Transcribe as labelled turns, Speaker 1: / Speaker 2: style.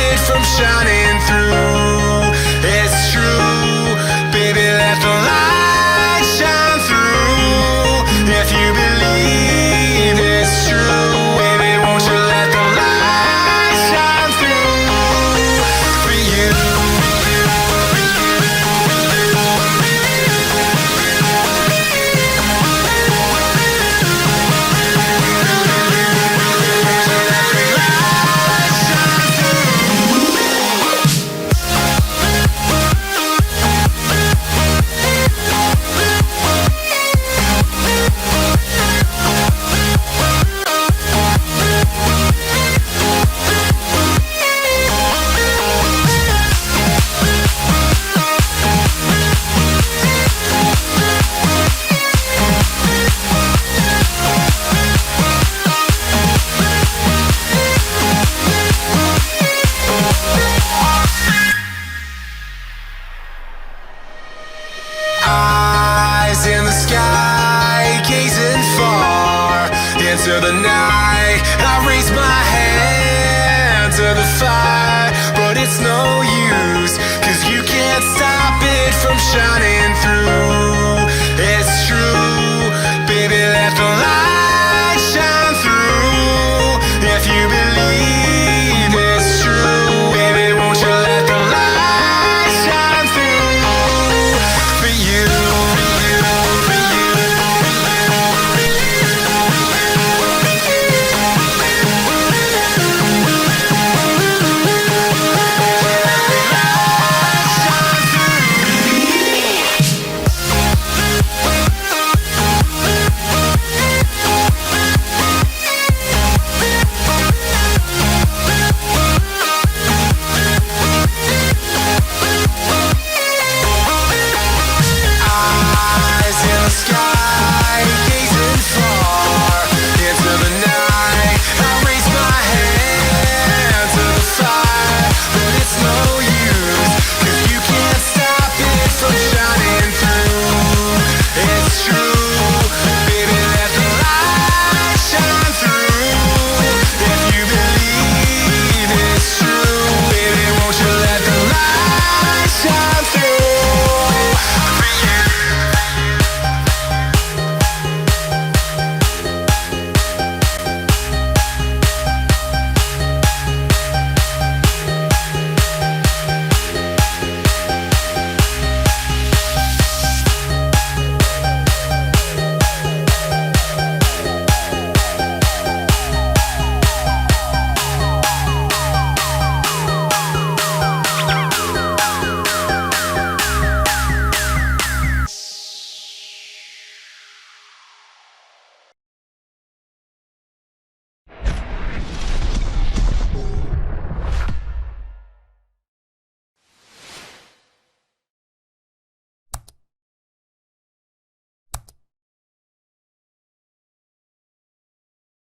Speaker 1: it from shining through. It's true, baby, let the light shine through. If you believe it's true, baby, won't you let the light shine through for you. Eyes in the sky, gazing far into the night. I raise my hand to the fire, but it's no use, 'cause you can't stop it from shining.